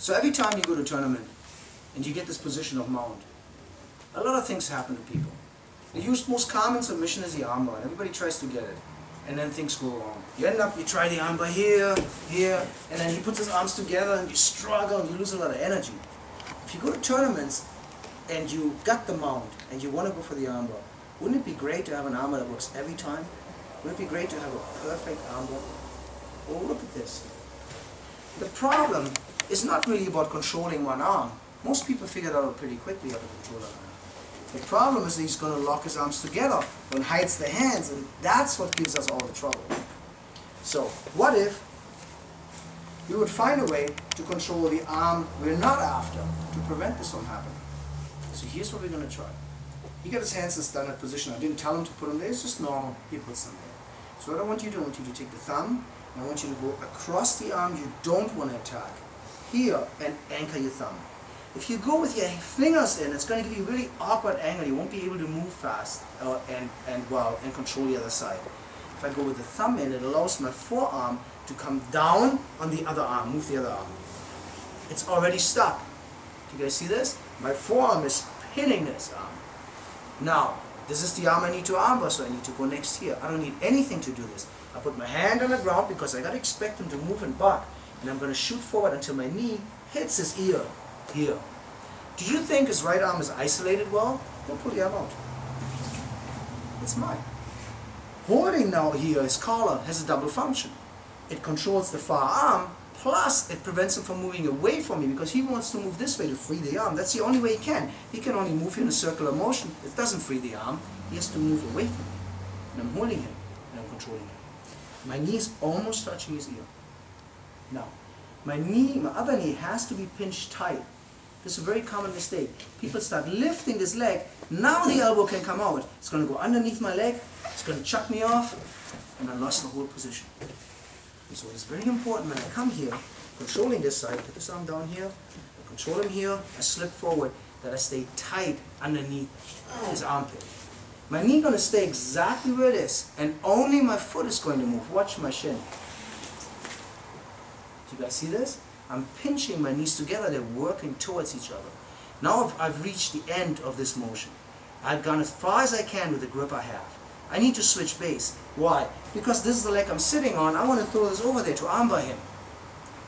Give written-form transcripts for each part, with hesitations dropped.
So every time you go to a tournament and you get this position of mount, a lot of things happen to people. The most common submission is the armbar. Everybody tries to get it. And then things go wrong. You end up, you try the armbar here, here, and then he puts his arms together and you struggle and you lose a lot of energy. If you go to tournaments and you got the mount and you want to go for the armbar, wouldn't it be great to have an armbar that works every time? Wouldn't it be great to have a perfect armbar? Well, look at this. The problem is not really about controlling one arm. Most people figure it out pretty quickly how to control an arm. The problem is that he's going to lock his arms together and hides the hands, and that's what gives us all the trouble. So, what if we would find a way to control the arm we're not after to prevent this from happening? So here's what we're going to try. He got his hands in standard position. I didn't tell him to put them there, it's just normal. He puts them there. So what I want you to do, I want you to take the thumb, and I want you to go across the arm you don't want to attack, here, and anchor your thumb. If you go with your fingers in, it's going to give you a really awkward angle. You won't be able to move fast and control the other side. If I go with the thumb in, it allows my forearm to come down on the other arm, move the other arm. It's already stuck. Do you guys see this? My forearm is pinning this arm. Now, this is the arm I need to armbar, so I need to go next here. I don't need anything to do this. I put my hand on the ground because I got to expect him to move and buck. And I'm going to shoot forward until my knee hits his ear. Here. Do you think his right arm is isolated well? Don't pull the arm out. It's mine. Holding now here his collar has a double function. It controls the far arm, plus it prevents him from moving away from me because he wants to move this way to free the arm. That's the only way he can. He can only move in a circular motion. It doesn't free the arm. He has to move away from me. And I'm holding him and I'm controlling him. My knee is almost touching his ear. Now, my other knee has to be pinched tight. This is a very common mistake. People start lifting this leg. Now the elbow can come out. It's going to go underneath my leg. It's going to chuck me off. And I lost the whole position. And so it's very important when I come here, controlling this side, put this arm down here, control him here, I slip forward, that I stay tight underneath his armpit. My knee is going to stay exactly where it is. And only my foot is going to move. Watch my shin. Do you guys see this? I'm pinching my knees together, they're working towards each other. Now I've reached the end of this motion. I've gone as far as I can with the grip I have. I need to switch base. Why? Because this is the leg I'm sitting on, I want to throw this over there to armbar him.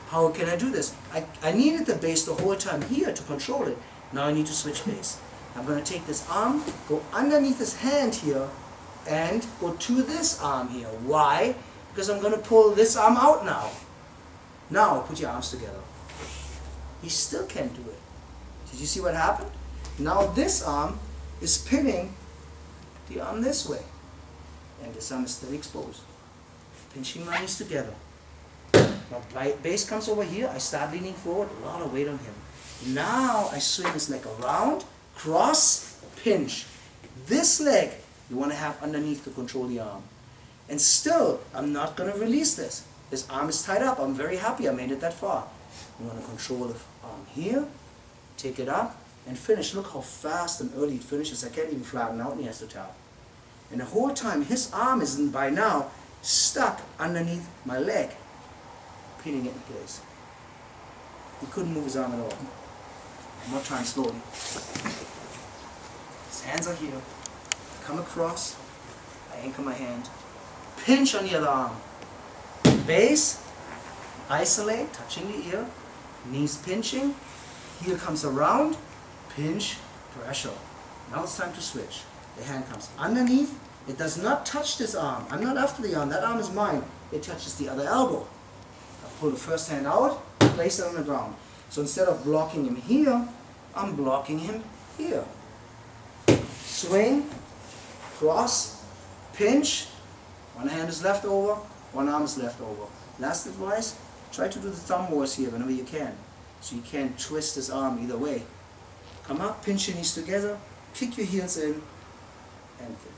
How can I do this? I needed the base the whole time here to control it. Now I need to switch base. I'm going to take this arm, go underneath his hand here, and go to this arm here. Why? Because I'm going to pull this arm out now. Now, put your arms together. He still can't do it. Did you see what happened? Now this arm is pinning the arm this way. And this arm is still exposed. Pinching my knees together. Now my base comes over here, I start leaning forward, a lot of weight on him. Now I swing his leg around, cross, pinch. This leg you want to have underneath to control the arm. And still, I'm not going to release this. This arm is tied up. I'm very happy I made it that far. I'm going to control the arm here, take it up, and finish. Look how fast and early it finishes. I can't even flatten out and he has to tap. And the whole time his arm is by now stuck underneath my leg, pinning it in place. He couldn't move his arm at all. One more time slowly. His hands are here. I come across. I anchor my hand. Pinch on the other arm. Base, isolate, touching the ear, knees pinching, heel comes around, pinch, pressure. Now it's time to switch. The hand comes underneath, it does not touch this arm. I'm not after the arm, that arm is mine. It touches the other elbow. I pull the first hand out, place it on the ground. So instead of blocking him here, I'm blocking him here. Swing, cross, pinch, one hand is left over, one arm is left over. Last advice, try to do the thumb wars here whenever you can. So you can't twist this arm either way. Come up, pinch your knees together, kick your heels in, and finish.